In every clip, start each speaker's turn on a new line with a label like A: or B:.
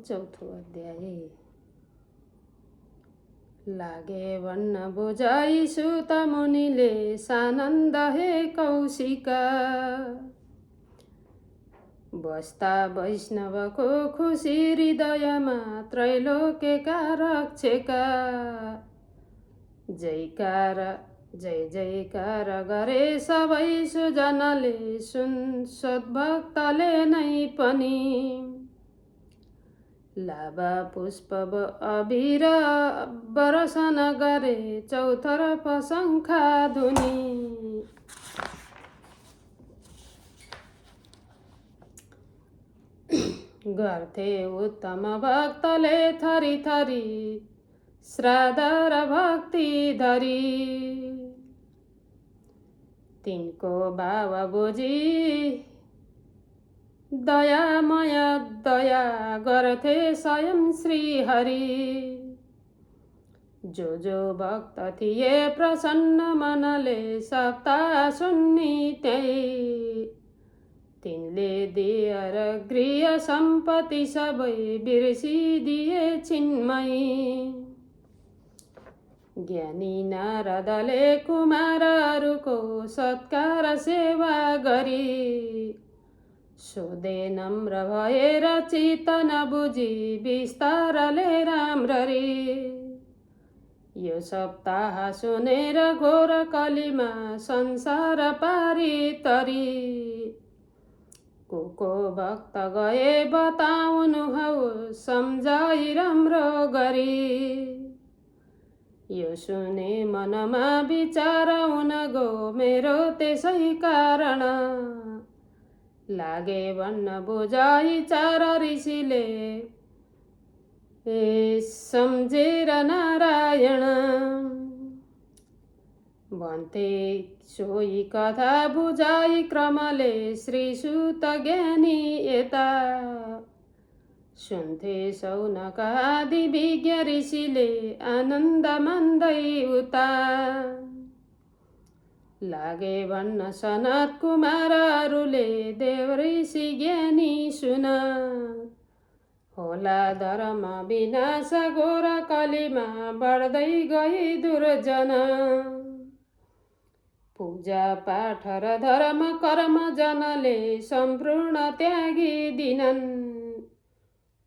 A: चौथो अध्याय। लागे भन्न बुझाइ सुत मुनिले सानन्द हे कौशिका। बस्ता वैष्णवको खुसी हृदयमा त्रैलोक्यका रक्षका। जयकार जय जयकार गरे सबै सुजनले सुन सद्भक्तले नै पनि। लाभा पुष्प अबिर बरसन गरे चौतर्फ शङ्खा धुनी। गर्थे उत्तम भक्तले थरी थरी श्राद्ध र भक्ति धरी। तिनको भाव बुझी दयामय दया गर्थे स्वयं श्रीहरि। जो भक्त थिए प्रसन्न मनले सप्ताह सुन्नी त्यही। तिनले दिएर गृह सम्पत्ति सबै बिर्सिदिए छिन्मै। ज्ञानी नारदले कुमारहरूको सत्कार सेवा गरी। सोधे नम्र भएर चित्त नबुझी विस्तारले राम्ररी। यो सप्ताह सुनेर घोर कलीमा संसार पारी तरी। को भक्त गए बताउनु हौ सम्झाइ राम्रो गरी। यो सुने मनमा विचार हुन गो मेरो त्यसै कारण। लागे भन्न बुझाइ चार ऋषिले सम्झेर नारायण। भन्थे सोही कथा बुझाइ क्रमले श्रीसुत ज्ञानी यता। सुन्थे शौनक आदि विज्ञ ऋषिले आनन्द मान्दै उता। लागे भन्न सनत कुमारहरूले देव ऋषि ज्ञानी सुन। होला धर्म विनाश घोर कलीमा बढ्दै गई दुर्जन। पूजा पाठ र धर्म कर्म जनले सम्पूर्ण त्यागी दिनन्।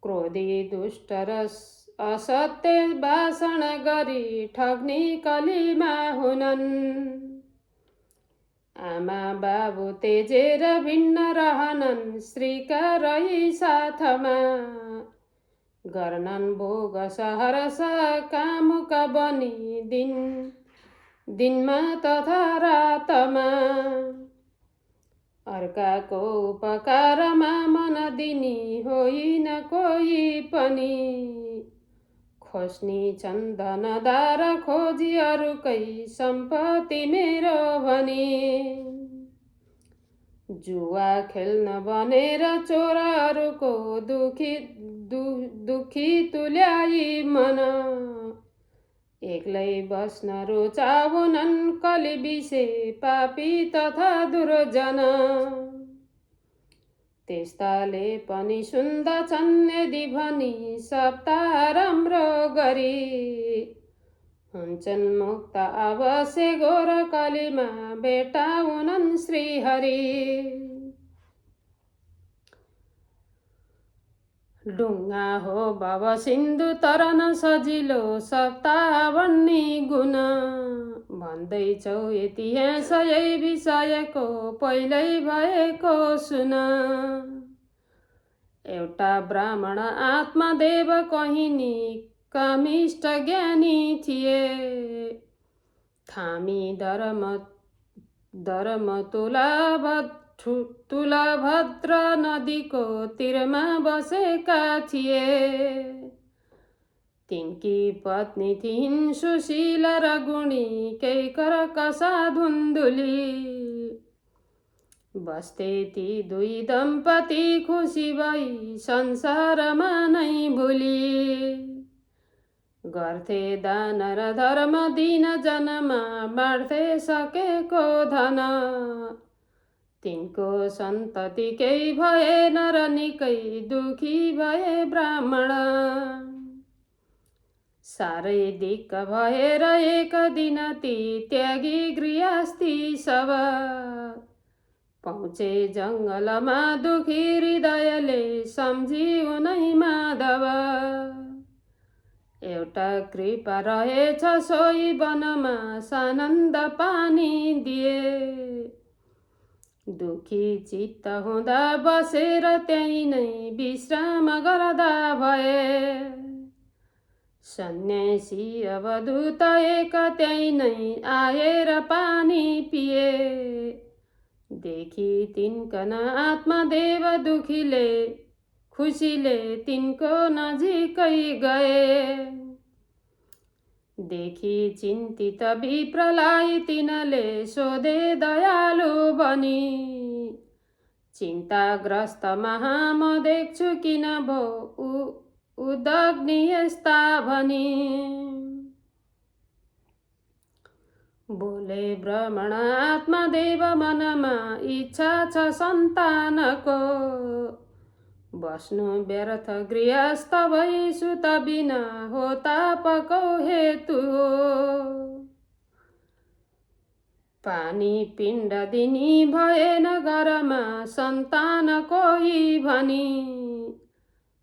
A: क्रोधी दुष्ट र असत्य भाषण गरी ठग्ने कलीमा हुनन्। आमा बाबु तेजेर भिन्न रहनन् श्रीका रही साथमा। गर्नन् भोग सहरस कामुक बनी दिनमा तथा रातमा। अर्काको उपकारमा मन दिने होइन कोही पनि। खोज्ने छन् धनदार खोजी अरूकै सम्पत्ति मेरो भनी। जुवा खेल्न बनेर चोरहरूको दुखी तुल्याई मन। एक्लै बस्न रुचाउनन् कली विषे पापी तथा दुर्जन। त्यस्ताले पनि सुन्दछन् यदि भनी सप्ताह राम्रो गरी। हुन्छन् मुक्त अवश्य घोर कलीमा भेटाउनन् श्रीहरि। डुङ्गा हो भव सिन्धु तरन सजिलो सप्ताह भन्ने गुण। भन्दैछौ इतिहास यही विषयको पहिल्यै भएको सुन। एउटा ब्राह्मण आत्मदेव कहिनी कामिष्ट ज्ञानी थिए। थामी धर्म तुलाभद्र नदीको तीरमा बसेका थिए। तिनकी पत्नी थिइन् सुशील र गुणी कैकर कसा धुन्धुली। बस्थे ती दुई दम्पति खुसी भई संसारमा नै भुली। गर्थे दान र धर्म दिन जनमा बाँड्थे सकेको धन। तिनको सन्तति केही भएन र निकै दुखी भए ब्राह्मण। साह्रै दिक्क भएर एक दिन ती त्यागी गृहस्थी सब पहुँचे जङ्गलमा दुखी हृदयले सम्झी उनै माधव। एउटा कृपा रहेछ सोही वनमा सानन्द पानी दिए। दुखी चित्त हुँदा बसेर त्यही नै विश्राम गर्दा भए। सन्यासी अवधूत एक त्यही नै आएर पानी पिए। देखि तिनकन आत्मदेव दुखीले खुसीले तिनको नजिकै गए। देखि चिन्तित विप्रलाई तिनले सोधे दयालु बनी, चिन्ताग्रस्त महा म देख्छु किन भो उदग्नि यस्ता भनी। बोले ब्राह्मण आत्मदेव मनमा इच्छा छ सन्तानको, बस्नु व्यर्थ गृहस्थ भई सुत बिना हो तापको हेतु हो। पानी पिण्ड दिनी भएन घरमा सन्तान कोही भनी,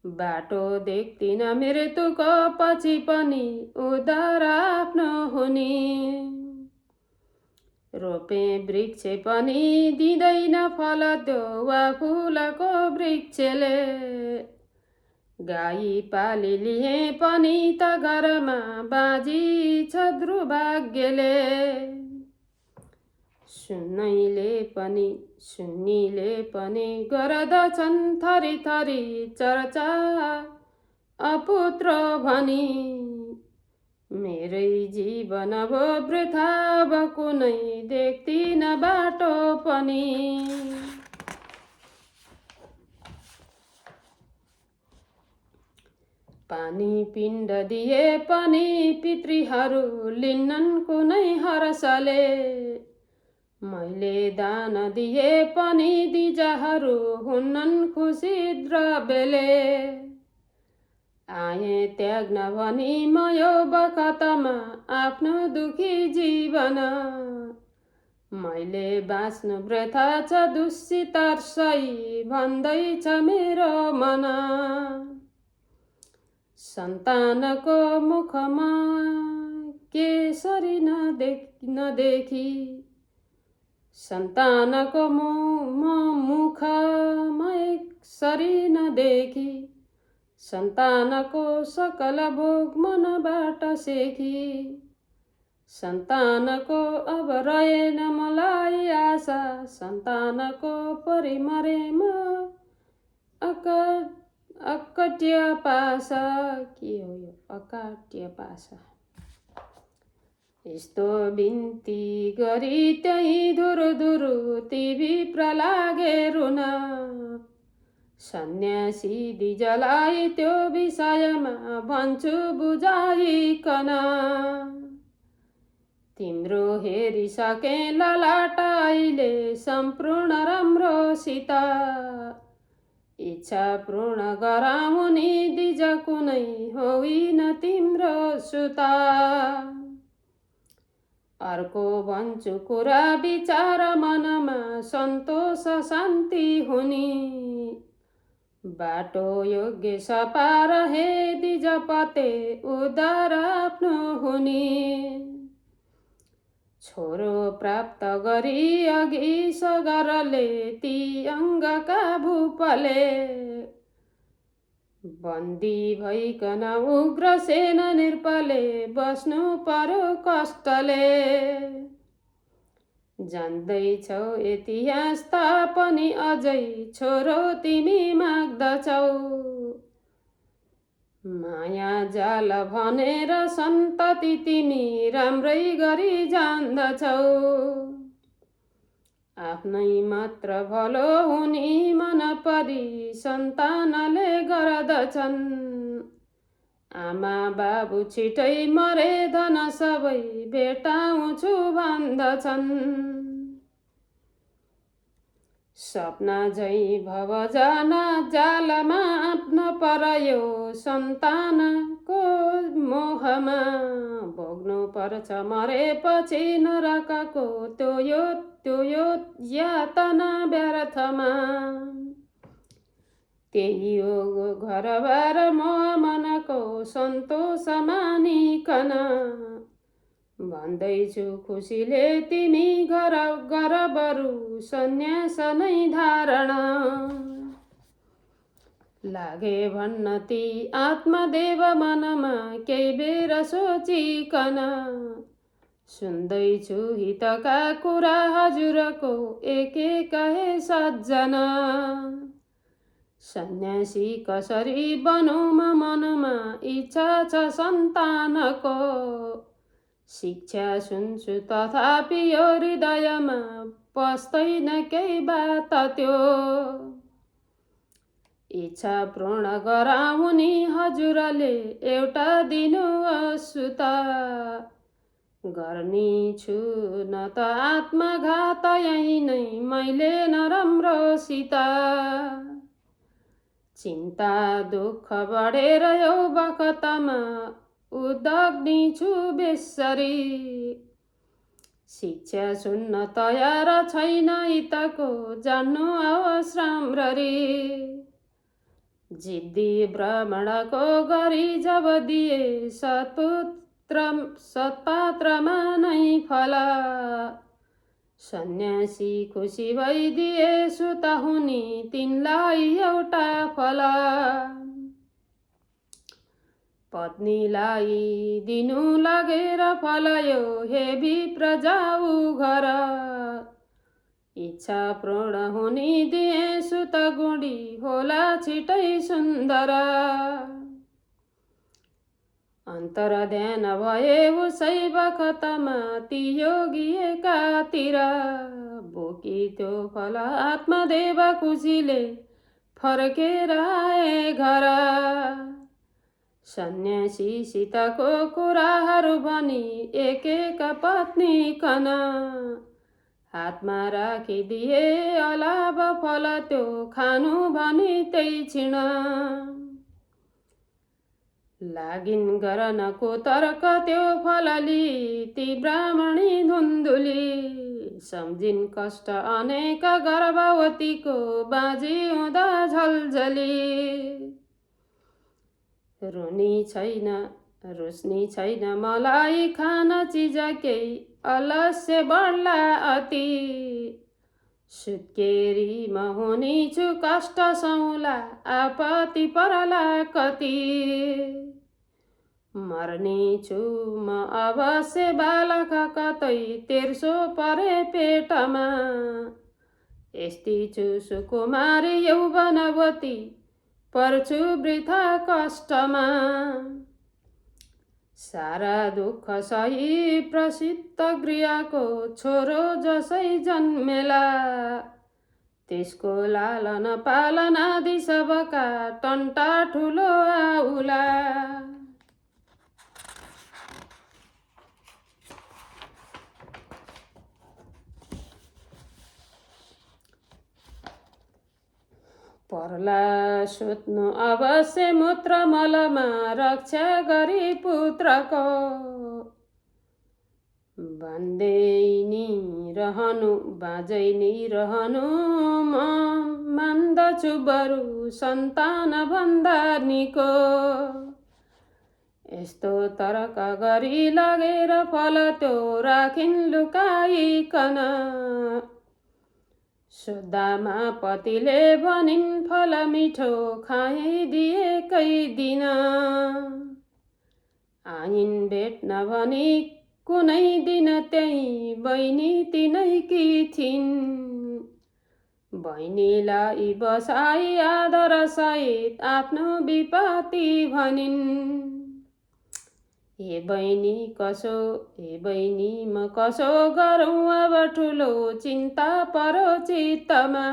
A: बाटो देख्दिन मृत्युको पछि पनि उद्धार आफ्नो हुने। रोपे वृक्ष पनि दिँदैन फल त्यो वा फुलको वृक्षले, गाई पाली लिए पनि त घरमा बाजी छ दुर्भाग्यले। सुन्नीले पनि गर्दछन् थरी थरी चर्चा अपुत्र भनी, मेरै जीवन भो वृथा अब कुनै देख्दिन बाटो पनि। पानी पिण्ड दिए पनि पितृहरू लिन्नन् कुनै हर्षले, मैले दान दिए पनि दिजाहरू हुन्नन् खुसी द्रव्यले। आए त्याग्न भनी म यो बखतमा आफ्नो दुखी जीवन, मैले बाँच्नु वृथा छ दूषित सही भन्दैछ मेरो मन। सन्तानको मुखमा केसरी नदेखी, सन्तानको मुखमा एकसरी नदेखी, सन्तानको सकल भोग मनबाट सेखी। सन्तानको अब रहेन मलाई आशा, सन्तानको परिमरे म अकट्य पासा। के हो यो अकाट्य पासा? यस्तो बिन्ती गरी त्यही धुरुधुरु ती विप्र लागे रुन, सन्यासी दिजलाई त्यो विषयमा भन्छु बुझाइकन। तिम्रो हेरिसके ललाट अहिले सम्पूर्ण राम्रोसित, इच्छा पूर्ण गराउनी दिज कुनै होइन तिम्रो सुता। अर्को भन्छु कुरा विचार मनमा सन्तोष शान्ति हुने, बाटो योग्य सपार हे दिज पते उद्धार आफ्नो हुने। छोरो प्राप्त गरी अघि सगरले ती अङ्गका भूपले, बन्दी भइकन उग्रसेन नृपले बस्नु पर्यो कष्टले। जान्दैछौ इतिहास तापनि अझै छोरो तिमी माग्दछौ, माया जाल भनेर सन्तति तिमी राम्रै गरी जान्दछौ। आफ्नै मात्र भलो हुने मन परी सन्तानले गर्दछन्, आमा बाबु छिटै मरे धन सबै भेटाउँछु भन्दछन्। सपना झै भव जान जालमा आफ्नो पर्यो सन्तानको मोहमा भोग्नु पर्छ मरेपछि नरकको त्यो यातना व्यर्थमा त्यही हो घरबार मोह मनको सन्तोष मानिकन भन्दैछु खुसीले तिमी गर बरु सन्यास नै धारण लागे भन्न ती आत्मदेव मनमा केही बेर सोचिकन सुन्दैछु हितका कुरा हजुरको एक कहे सज्जना सन्यासी कसरी बनौँ मनमा इच्छा छ सन्तानको शिक्षा सुन्छु तथापि यो हृदयमा पस्दैन केही बात त्यो इच्छा पूर्ण गराउनी हजुरले एउटा दिनु असुत गर्ने छु न त आत्मघात यही नै मैले नराम्रोसित चिन्ता दुःख बढेर यो बखतमा उद्ग्नी छु बेसरी शिक्षा सुन्न तयार छैन हितको जान्नु आओस् राम्ररी जिद्दी ब्राह्मणको गरी जब दिए सत्पात्रमा नै फल सन्यासी खुसी भइदिए सुत हुने तिनलाई एउटा फल पत्नीलाई दिनु लगेर फलयो हे विप्र जाऊ घर इच्छा पूर्ण हुने दिए सुत गुडी होला छिटै सुन्दर अन्तर ध्यान भए उसै बखतमा ती योगी एकातिर बोकी त्यो फल आत्मदेव खुसीले फर्केर आए घर सन्यासीसितको कुराहरू भनी एक पत्नी कन हातमा राखिदिए अलाभ फल त्यो खानु भनी त्यही छिण लागिन गरनको तर्क त्यो फलली ती ब्राह्मणी धुन्धुली सम्झिन कष्ट अनेक गर्भवतीको बाजी हुँदा झलझली रुस्नी छैन मलाई खान चिज केही अलस्य बढ्ला अति सुत्केरीमा हुने छु कष्ट सौला आपत्ति परला कति मर्ने छु म अवश्य बालक कतै तेर्सो परे पेटमा यस्ती छु सुकुमारी यौवनवती पर्छु वृथा कष्टमा सारा दुःख सही प्रसिद्ध गृहको छोरो जसै जन्मेला त्यसको लालन पालन आदि सबका टन्टा ठुलो आउला पर्ला सुत्नु अवश्य मूत्र मलमा रक्षा गरी पुत्रको बाँझै नि रहनु म मान्दछु बरु सन्तान भन्दा निको यस्तो तर्क गरी लगेर फल त्यो राखिन् लुकाइकन सोद्धामा पतिले भनिन् फल मिठो खाइदिएकै दिन आइन् भेट्न भनी कुनै दिन त्यही बहिनी तिनैकी थिइन् बहिनीलाई बसाई आदर सहित आफ्नो विपत्ति भनिन् हे बहिनी म कसो गरौँ अब ठुलो चिन्ता परो चित्तमा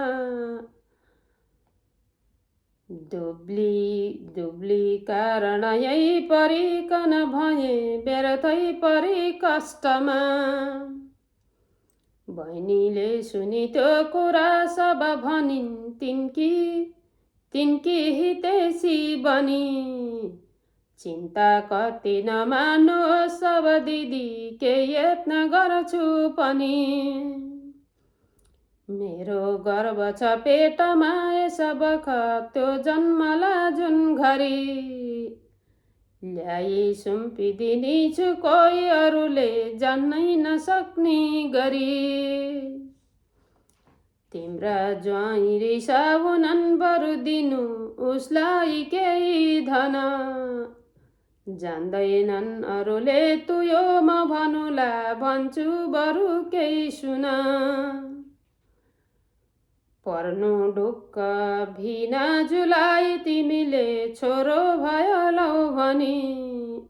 A: दुब्ली कारण यही परिकन भए व्यर्थै परि कष्टमा बहिनीले सुनि त्यो कुरा सब भनिन् तिनकी हितैषी बनी। चिन्ता कति नमान्नु सब दिदी, के यत्न गर्छु पनि। मेरो गर्व छ पेटमा सब त्यो जन्मला जुन घरी। ल्याई सुम्पिदिनी छु कोही अरूले जान्नै नसक्ने गरी। तिम्रा ज्वाइँ रिसाउनन् बरु दिनु उसलाई केही धन। जान्दैनन् अरूले तुयो म भनुला, भन्छु बरु केही सुन। पर्नु ढुक्क भिना जुलाई तिमीले छोरो भयो लौ भनी।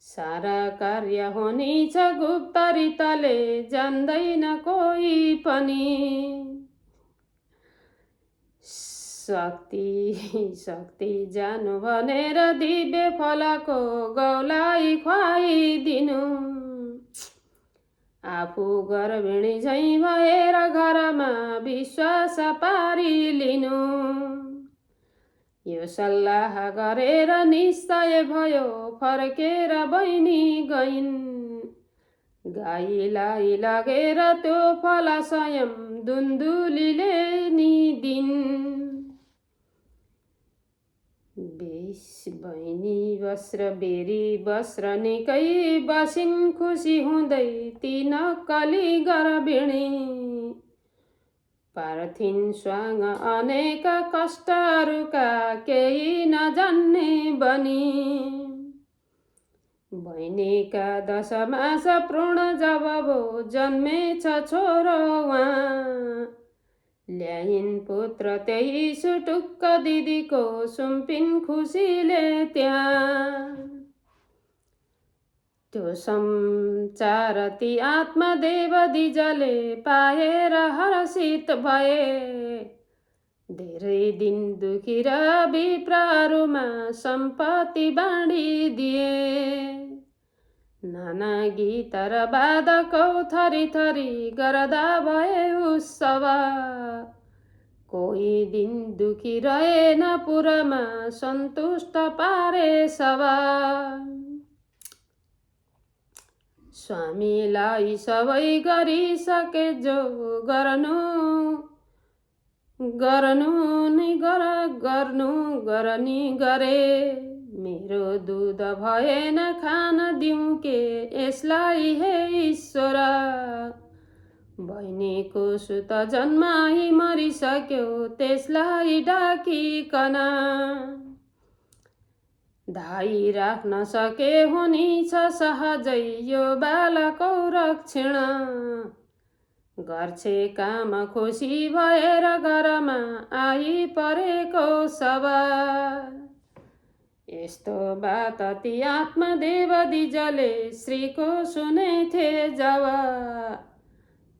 A: सारा कार्य हुने छ गुप्तरी तले, जान्दैन कोही पनि। शक्ति जानु भनेर दिव्य फलको गौलाई खुवाइदिनु। आफू गर्भिणी झैँ भएर घरमा विश्वास पारिलिनु। यो सल्लाह गरेर निश्चय भयो, फर्केर बहिनी गइन्। गाईलाई लगेर त्यो फल स्वयं दुन्दुलीले निदिन्। बहिनी वस्त्र बेरी वस्त्र निकै बसिन् खुसी हुँदै ती नक्कली गर्भिणी। पार्थिन् स्वाङ अनेक कष्टहरूका केही नजान्ने बनी। बहिनीका 10 मास भ्रूण जब भो जन्मेछ छोरो उहाँ। ल्याइन् पुत्र त्यही सुटुक्क दिदीको सुम्पिन् खुसीले त्यहाँ। त्यो समाचार ती आत्मदेव दिजले पाएर हर्षित भए। धेरै दिन दुखी र विप्रहरूमा सम्पत्ति बाँडिदिए। नाना गीत र वादकौ थरी थरी गर्दा भए उत्सव। कोही दिन दुखी रहेन पुरमा सन्तुष्ट पारे सब। स्वामीलाई सबै गरिसके जो गर्नु नि गरे। मेरो दुध भएन खान दिउँ के यसलाई हे ईश्वर। बहिनीको सुत जन्माई मरिसक्यो त्यसलाई डाकिकन। धाई राख्न सके हुने छ सहजै यो बालकौ रक्षण। गर्छे काम खुसी भएर घरमा आई परेको सब। यस्तो बात ती आत्मदेव दिजले श्रीको सुनेथे जब।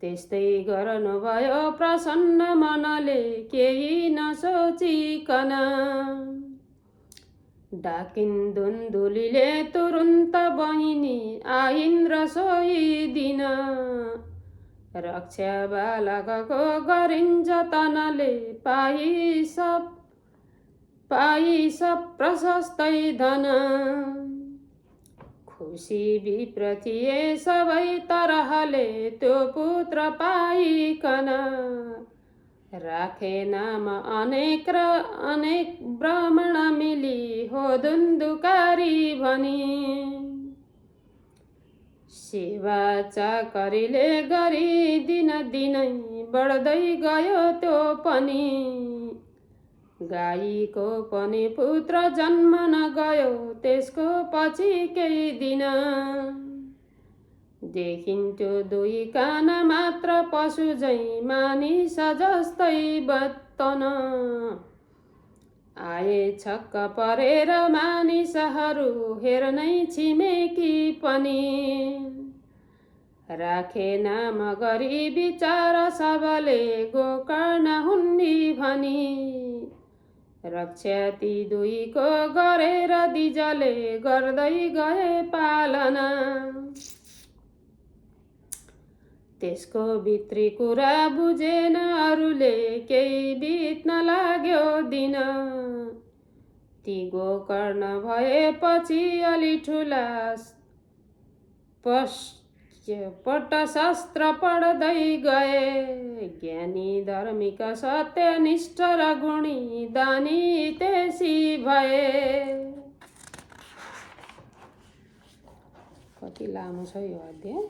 A: त्यस्तै गर्नुभयो प्रसन्न मनले केही नसोचिकन। डाकिन् दुन्दुलीले तुरुन्त बहिनी आइन् रसोई दिन। रक्षा बालकको गरिन् जतनले पाई सब प्रशस्तै धन। खुसी विप्र थिए सबै तरहले त्यो पुत्र पाइकन। राखे नाम अनेक ब्राह्मण मिली हो दुन्दुकारी भनी। सेवा चाकरीले गरी दिनै बढ्दै गयो त्यो पनि। गाईको पनि पुत्र जन्मन गयो त्यसको पछि केही दिन। देखिन्थ्यो दुई कान मात्र पशु झैँ मानिस जस्तै बत्तन। आए छक्क परेर मानिसहरू हेर्नै छिमेकी पनि। राखे नाम गरी विचार सबले गोकर्ण हुन्नी भनी। रक्षा ती दुईको गरेर दिजले गर्दै गए पालना। त्यसको भित्री कुरा बुझेन अरूले, केही बित्न लाग्यो दिन। ती गोकर्ण भएपछि अलि ठुला पटशास्त्र पढ्दै गए। ज्ञानी धार्मिक सत्यनिष्ठ र गुणी दानी तेसी भए। कति लामो छ यो अध्याय।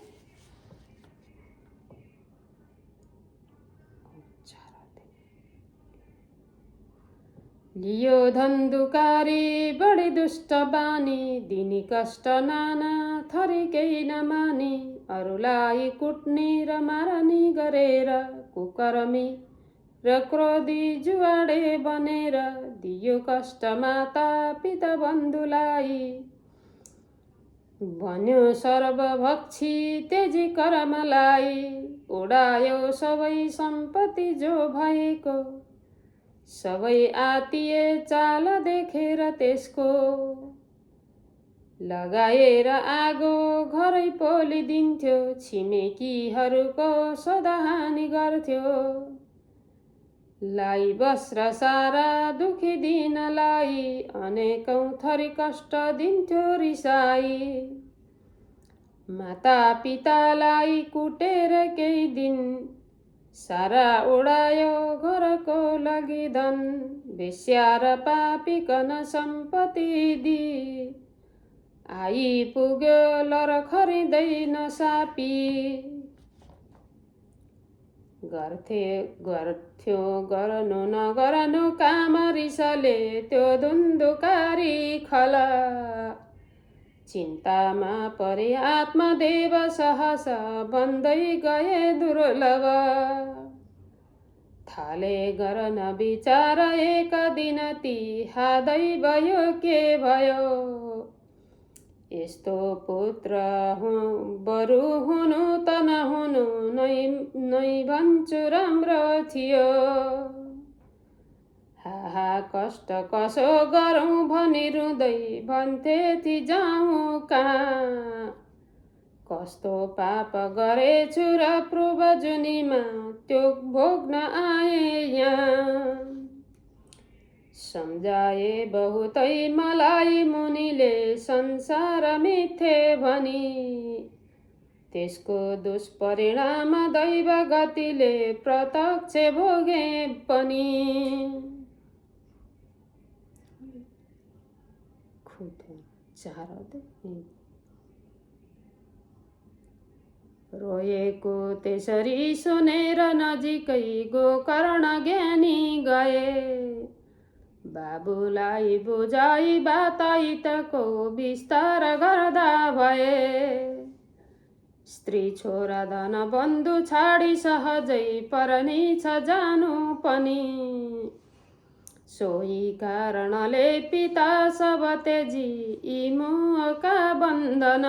A: लियो धन्दुकारी बढी दुष्ट बानी, दिनी कष्ट नाना थरीकै नमानी। अरूलाई कुट्ने र मारनी गरेर, कुकर्मी र क्रोधी जुवाडे बनेर। दियो कष्ट माता पिता बन्धुलाई, भन्यो सर्वभक्षी तेजी कर्मलाई। उडायो सबै सम्पत्ति जो भएको, सबै आतिए चाल देखेर त्यसको। लगाएर आगो घरै पोलिदिन्थ्यो, छिमेकीहरूको सदा हानि गर्थ्यो। लाई वस्त्र सारा दुखी दिनलाई, अनेकौं थरी कष्ट दिन्थ्यो रिसाई। माता पितालाई कुटेर केही दिन, सारा उडायो घरको लागि धन। वेश्या र पापीकन सम्पत्ति दि, आइपुग्यो लर खरिँदै नसापी। गर्थ्यो गर्नु नगर्नु काम रिसले, त्यो धुन्धुकारी खल। चिन्तामा परे आत्मदेव सहस, बन्दै गए दुर्लभ। थाले गर्न विचार एक दिन ती, हादै भयो के भयो। यस्तो पुत्र बरु हुनु त नहुनु नै भन्छु राम्रो थियो। हाहा कष्ट कसो गरौँ भनी रुँदै भन्थे ती जाउँ कहाँ। कस्तो पाप गरेछु र पूर्व जुनीमा, त्यो भोग्न आए यहाँ। सम्झाए बहुतै मलाई मुनिले, संसार मिथ्ये भनी। त्यसको दुष्परिणाम दैव गतिले, प्रत्यक्ष भोगे पनि। रोएको त्यसरी सुनेर नजिकै गोकर्ण ज्ञानी गए। बाबुलाई बुझाई बाताइतको विस्तार गर्दा भए। स्त्री छोरा धन बन्धु छाडी सहजै पर्ने छ जानु पनि। सोही कारणले पिता सब तेजी, यी मोहका बन्धन।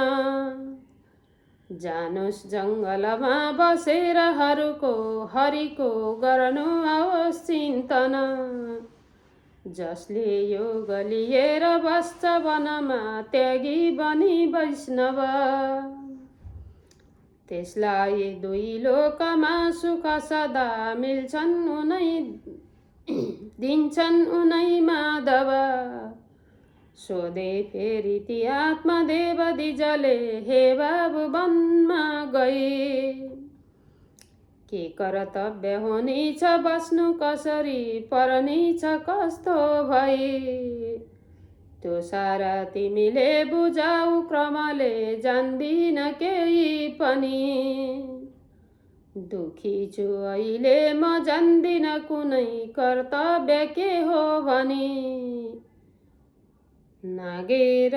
A: जानुस् जङ्गलमा बसेर हरिको गर्नु आओस् चिन्तन। जसले योग लिएर बस्छ वनमा, त्यागी बनी वैष्णव। त्यसलाई दुई लोकमा सुख सदा मिल्छन् उनै, दिन्छन् उनै माधव। सोधे फेरि ती आत्मदेव दिजले, हे बाबु वनमा गई। के कर्तव्य हुने छ बस्नु कसरी, पर्ने छ कस्तो भई। त्यो सारा तिमीले बुझाऊ क्रमले, जान्दिन केही पनि। दुखी छु अहिले म जान्दिन कुनै, कर्तव्य के हो भनी। नागेर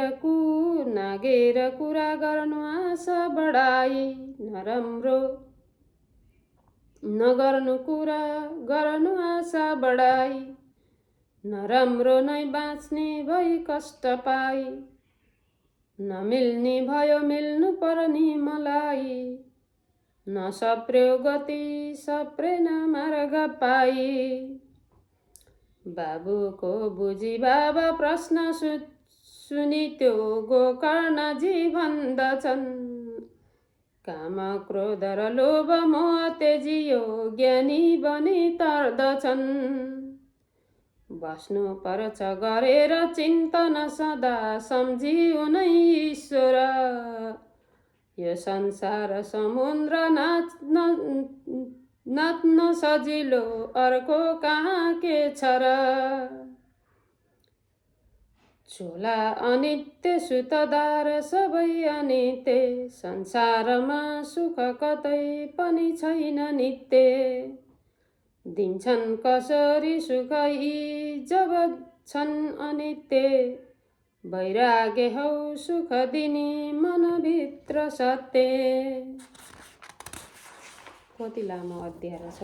A: कुरा गर्नु आशा बढाई, नगर्नु कुरा गर्नु आशा बढाई। नराम्रो नै बाँच्ने भई कष्ट पाई, नमिल्ने भयो मिल्नु पर्ने मलाई। नसप्र्यो गति सप्रेन मार्ग पाई। बाबुको बुझी बाबा प्रश्न सुनि त्यो गोकर्णजी भन्दछन्, काम क्रोध र लोभ मोह तेजियो ज्ञानी बनी तर्दछन्। बस्नु पर्छ गरेर चिन्तन सदा सम्झी उनै ईश्वर। यो संसार समुद्र नाच्न सजिलो अर्को कहाँ के छ र। चोला अनित्य सुतदार सबै अनित्य संसारमा सुख कतै पनि छैन नित्य। दिन्छन् कसरी सुख यी जब छन् अनित्य। वैराग्य हौ सुख दिने मनभित्र सत्य। कति लामो अध्याय रहेछ।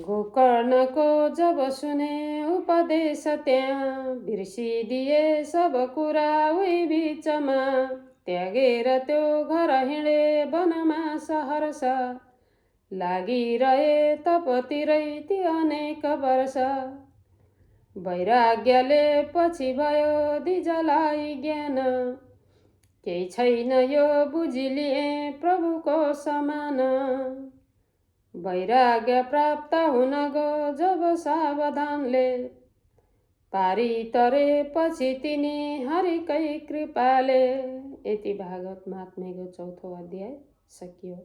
A: गोकर्णको जब सुने उपदेश त्यहाँ बिर्सिदिए सब कुरा उही बिचमा। त्यागेर त्यो घर हिँडे वनमा सहरर्ष। लागिरहे तपतिरै ती अनेक वर्ष। वैराग्यले पछि भयो दिजलाई ज्ञान। केही छैन यो बुझिलिए प्रभुको समान। वैराग्य प्राप्त हुन गो जब सावधानले। पारी तरे पछि तिनी हरिकै कृपाले। यति भागवत महात्म्यको 4थो अध्याय सकियो।